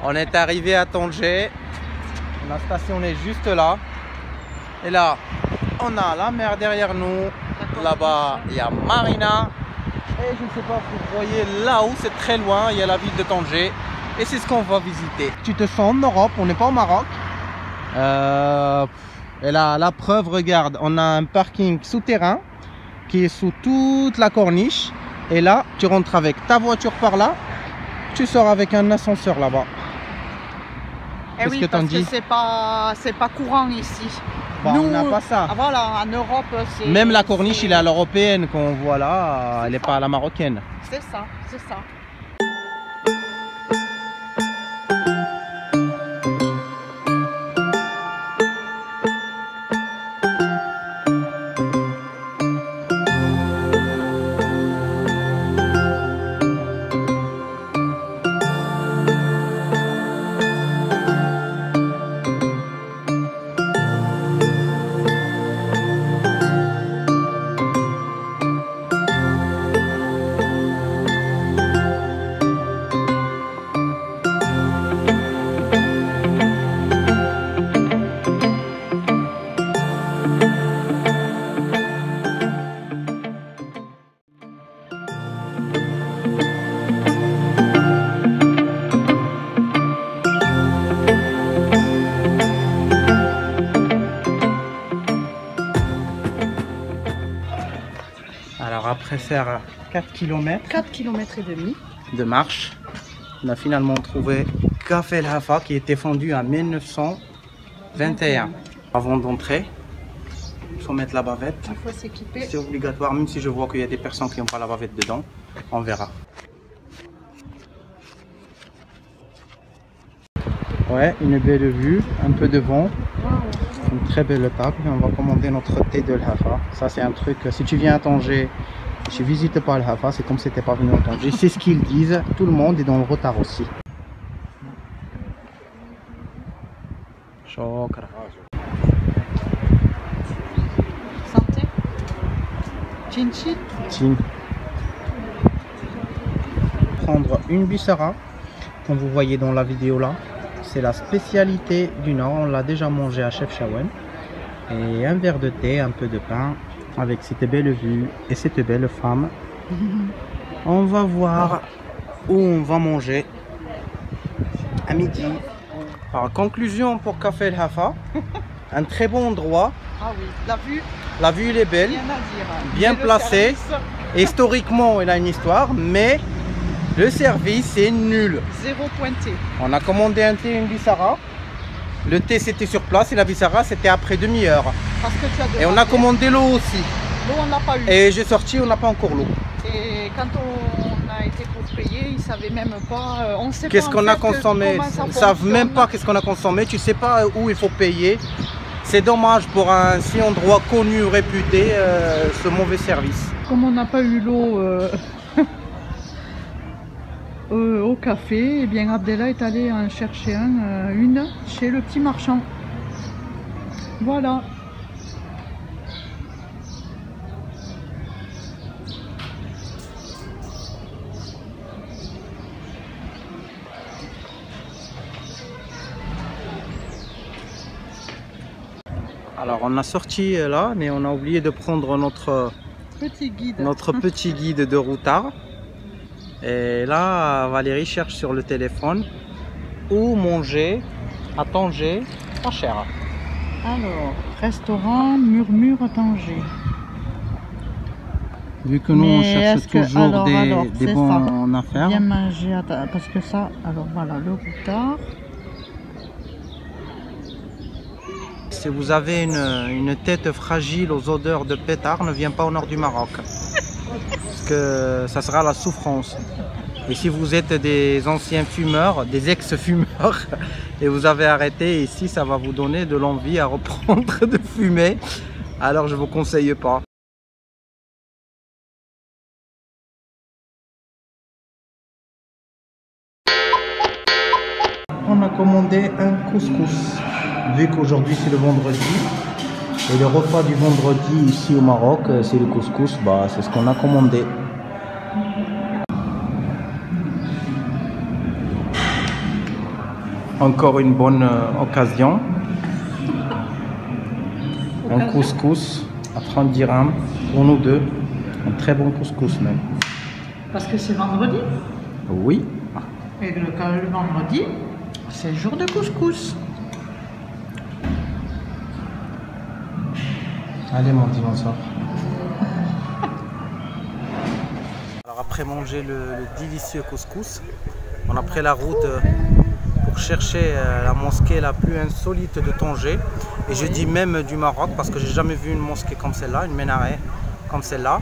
On est arrivé à Tanger. La station est juste là. Et là, on a la mer derrière nous. Là-bas, il y a Marina. Et je ne sais pas si vous voyez là-haut, c'est très loin, il y a la ville de Tanger. Et c'est ce qu'on va visiter. Tu te sens en Europe, on n'est pas au Maroc. Et là, la preuve, regarde, on a un parking souterrain qui est sous toute la corniche. Et là, tu rentres avec ta voiture par là. Tu sors avec un ascenseur là-bas. Eh oui, parce que c'est pas courant ici. Bah, nous, on n'a pas ça. Voilà, en Europe, c'est... Même la corniche, il est à l'européenne qu'on voit là, elle n'est pas à la marocaine. C'est ça, c'est ça. Alors après faire 4 km 4 km et demi de marche, on a finalement trouvé Café El Hafa qui était fondu en 1921. Avant d'entrer, il faut mettre la bavette. Il faut s'équiper. C'est obligatoire, même si je vois qu'il y a des personnes qui n'ont pas la bavette dedans. On verra. Ouais, une belle vue, un peu de vent. Une très belle table. On va commander notre thé de El Hafa. Ça, c'est un truc, si tu viens à Tanger, tu ne visites pas El Hafa, c'est comme si tu n'étais pas venu à Tanger. C'est ce qu'ils disent. Tout le monde est dans le retard aussi. Chokra. Santé. Chin chin. Chin. Prendre une bissara, comme vous voyez dans la vidéo là. C'est la spécialité du Nord, on l'a déjà mangé à Chef Shawen. Et un verre de thé, un peu de pain, avec cette belle vue et cette belle femme. On va voir où on va manger à midi. Alors, conclusion pour Café El Hafa, un très bon endroit. Ah oui, La vue elle est belle, rien à dire. bien placée. Historiquement, elle a une histoire, mais le service est nul. Zéro pointé. On a commandé un thé et une bissara. Le thé c'était sur place et la bissara c'était après demi-heure. Parce que tu as Et on a commandé l'eau aussi. L'eau on n'a pas eu. Et j'ai sorti, on n'a pas encore l'eau. Et quand on a été pour payer, ils ne savaient même pas. On sait Qu'est-ce pas, qu'on en a fait, consommé? Ils ne savent même pas qu'est-ce qu'on a consommé. Tu sais pas où il faut payer. C'est dommage pour un si endroit connu, réputé, ce mauvais service. Comme on n'a pas eu l'eau au café, eh bien Abdella est allé en chercher une chez le petit marchand. Voilà. Alors on a sorti là, mais on a oublié de prendre notre petit guide de routard. Et là, Valérie cherche sur le téléphone où manger à Tanger pas cher. Alors, restaurant Murmure à Tanger. Vu que nous on cherche toujours des bons affaires. Bien manger, parce que ça, alors voilà, le routard. Si vous avez une tête fragile aux odeurs de pétard, ne viens pas au nord du Maroc. Parce que ça sera la souffrance. Et si vous êtes des anciens fumeurs, des ex-fumeurs, et vous avez arrêté ici, ça va vous donner de l'envie à reprendre de fumer. Alors je ne vous conseille pas. On a commandé un couscous. Vu qu'aujourd'hui c'est le vendredi, et le repas du vendredi ici au Maroc, c'est le couscous, bah, c'est ce qu'on a commandé. Encore une bonne occasion. Un couscous à 30 dirhams pour nous deux. Un très bon couscous même. Parce que c'est vendredi. Oui. Et le vendredi, c'est le jour de couscous. Allez mon dinosaure. Alors après manger le délicieux couscous, on a pris la route pour chercher la mosquée la plus insolite de Tanger. Et je dis même du Maroc parce que j'ai jamais vu une mosquée comme celle-là, une minaret comme celle-là.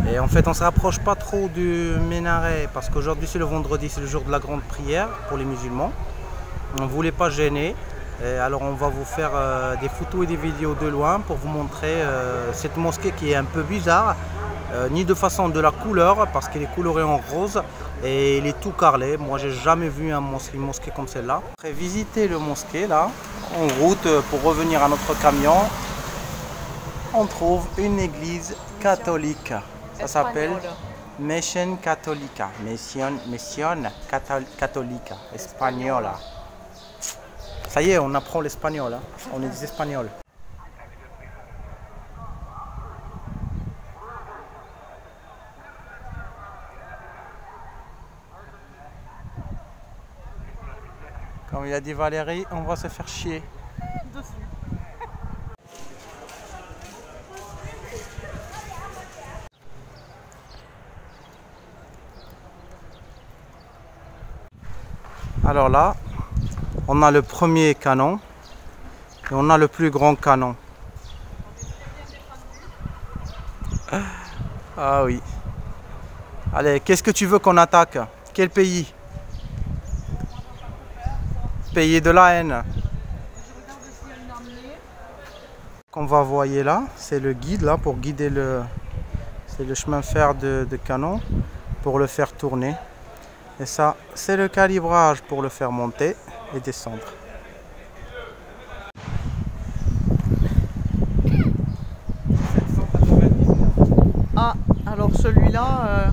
Et en fait on ne se rapproche pas trop du minaret parce qu'aujourd'hui c'est le vendredi, c'est le jour de la grande prière pour les musulmans. On ne voulait pas gêner. Et alors on va vous faire des photos et des vidéos de loin pour vous montrer cette mosquée qui est un peu bizarre, ni de façon de la couleur parce qu'elle est colorée en rose et il est tout carrelé. Moi j'ai jamais vu une mosquée comme celle-là. Après visiter le mosquée là, en route pour revenir à notre camion, on trouve une église catholique. Ça s'appelle Mission Catholica, Mission Catholica, Espagnola. Ça y est, on apprend l'espagnol, hein. On est des Espagnols. Comme il a dit Valérie, on va se faire chier. Alors là, on a le premier canon et on a le plus grand canon. Ah oui. Allez, qu'est-ce que tu veux qu'on attaque? Quel pays? Pays de la haine. Qu'on va voyer là, c'est le guide là pour guider c'est le chemin de fer de canon pour le faire tourner. Et ça, c'est le calibrage pour le faire monter et descendre. Ah, alors celui-là,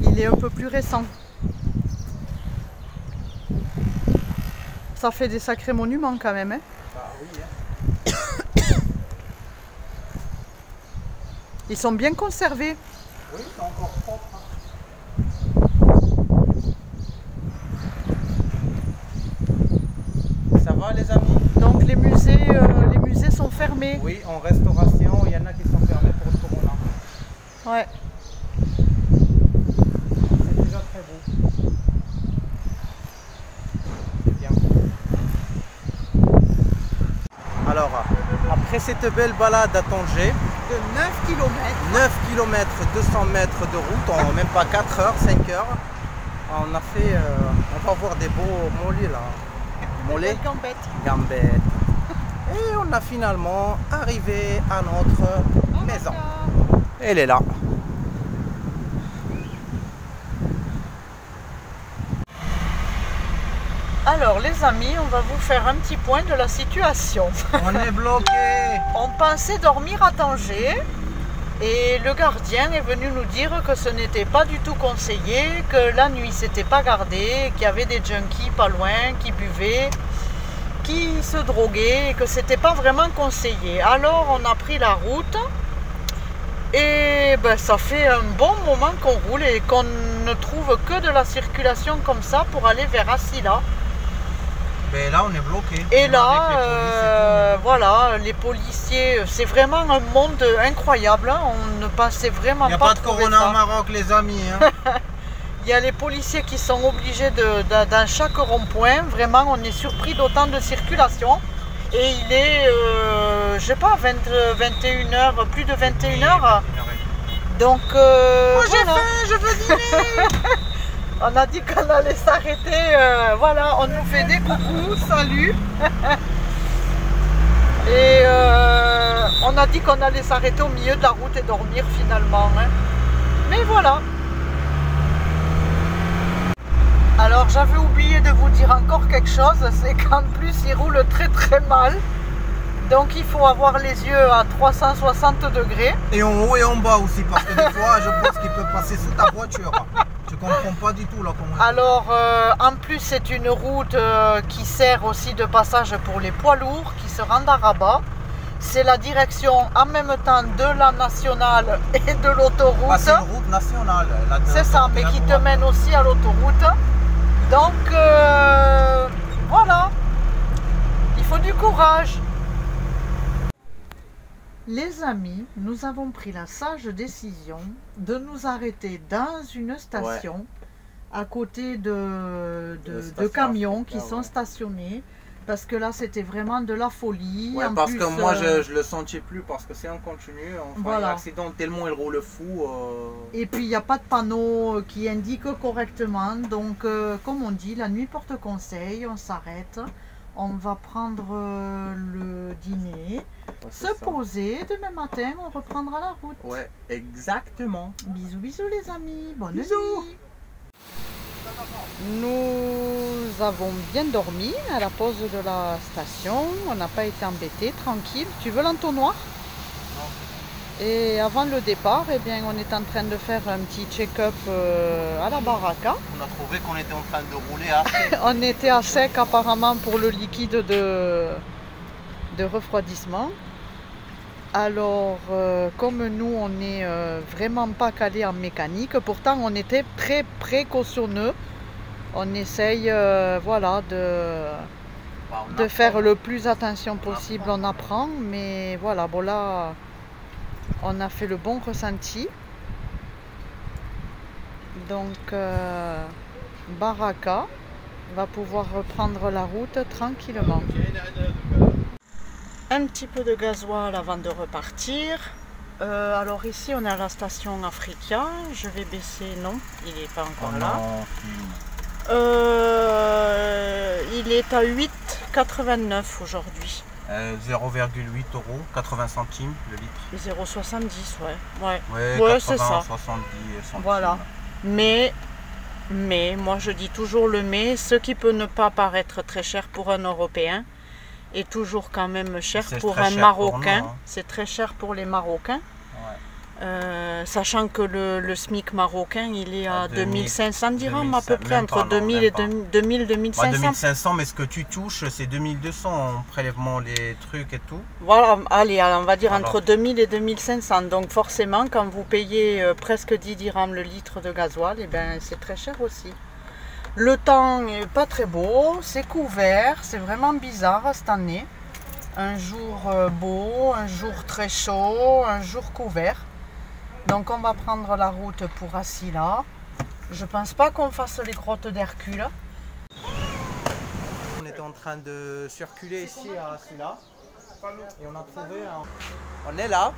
il est un peu plus récent. Ça fait des sacrés monuments quand même, hein. Ah oui, hein. Ils sont bien conservés. Oui, c'est encore propre. Ça va les amis? Donc les musées sont fermés. Oui, en restauration, il y en a qui sont fermés pour le corona. Ouais. C'est déjà très beau. C'est bien. Alors, après cette belle balade à Tanger, De 9 km. 9 km, 200 mètres de route en même pas 4 heures, 5 heures, on a fait, on va voir des beaux mollets là. Mollets, gambettes. Et on a finalement arrivé à notre maison. Elle est là. Alors les amis, on va vous faire un petit point de la situation. On est bloqué. On pensait dormir à Tanger et le gardien est venu nous dire que ce n'était pas du tout conseillé, que la nuit c'était pas gardé, qu'il y avait des junkies pas loin qui buvaient, qui se droguaient et que c'était pas vraiment conseillé. Alors on a pris la route et ben, ça fait un bon moment qu'on roule et qu'on ne trouve que de la circulation comme ça pour aller vers Asila. Mais là on est bloqué. Et là, voilà, les policiers, c'est vraiment un monde incroyable, hein. On ne pensait vraiment pas. Il n'y a pas de corona au Maroc les amis. Hein. Il y a les policiers qui sont obligés dans chaque rond-point. Vraiment, on est surpris d'autant de circulation. Et il est, je sais pas, 21h, plus de 21h. Donc, moi j'ai faim, je veux dîner. On a dit qu'on allait s'arrêter, voilà, on nous fait des coucous, salut. Et on a dit qu'on allait s'arrêter au milieu de la route et dormir finalement. Hein. Mais voilà. Alors j'avais oublié de vous dire encore quelque chose, c'est qu'en plus il roule très très mal. Donc il faut avoir les yeux à 360 degrés. Et en haut et en bas aussi, parce que des fois je pense qu'il peut passer sous ta voiture. Tu Je comprends pas du tout là comment. Alors, en plus, c'est une route qui sert aussi de passage pour les poids lourds qui se rendent à Rabat. C'est la direction en même temps de la nationale et de l'autoroute. Ah, c'est une route nationale. C'est ça, mais qui te mène aussi à l'autoroute. Donc, voilà. Il faut du courage. Les amis, nous avons pris la sage décision de nous arrêter dans une station à côté de camions qui sont stationnés. Parce que là, c'était vraiment de la folie. Ouais, en parce plus, que moi, je le sentais plus parce que c'est en continu. On fera voilà. un accident tellement il roule fou. Et puis, il n'y a pas de panneau qui indique correctement. Donc, comme on dit, la nuit porte conseil. On s'arrête. On va prendre le dîner, se poser. Demain matin, on reprendra la route. Ouais, exactement. Bisous, bisous les amis. Bonne Bisous. nuit. Nous avons bien dormi à la pause de la station. On n'a pas été embêtés, tranquille. Tu veux l'entonnoir? Non. Et avant le départ, eh bien, on est en train de faire un petit check-up à la baraka. On a trouvé qu'on était en train de rouler à sec. On était à sec apparemment pour le liquide de refroidissement. Alors, comme nous, on n'est vraiment pas calé en mécanique, pourtant on était très précautionneux. On essaye voilà, de faire le plus attention possible, on apprend, mais voilà, bon là, on a fait le bon ressenti. Donc, Baraka va pouvoir reprendre la route tranquillement. Un petit peu de gasoil avant de repartir. Alors ici on est à la station Africa. Je vais baisser, non, il n'est pas encore là. Il est à 8,89 aujourd'hui. 0,8 €, 80 centimes le litre. 0,70, ouais. Ouais, c'est ça. 70 centimes. Voilà. Mais moi je dis toujours le mais, ce qui peut ne pas paraître très cher pour un Européen est toujours quand même cher pour un Marocain. Hein. C'est très cher pour les Marocains. Ouais. Sachant que le SMIC marocain il est à 2500 dirhams à peu près, entre 2000 et 2500. 2500, mais ce que tu touches c'est 2200 en prélèvement les trucs et tout. Voilà, allez, on va dire entre 2000 et 2500. Donc forcément, quand vous payez presque 10 dirhams le litre de gasoil, eh ben, c'est très cher aussi. Le temps n'est pas très beau, c'est couvert, c'est vraiment bizarre cette année. Un jour beau, un jour très chaud, un jour couvert. Donc on va prendre la route pour Asila. Je pense pas qu'on fasse les grottes d'Hercule. On était en train de circuler ici à Asila et on a trouvé un... On est là.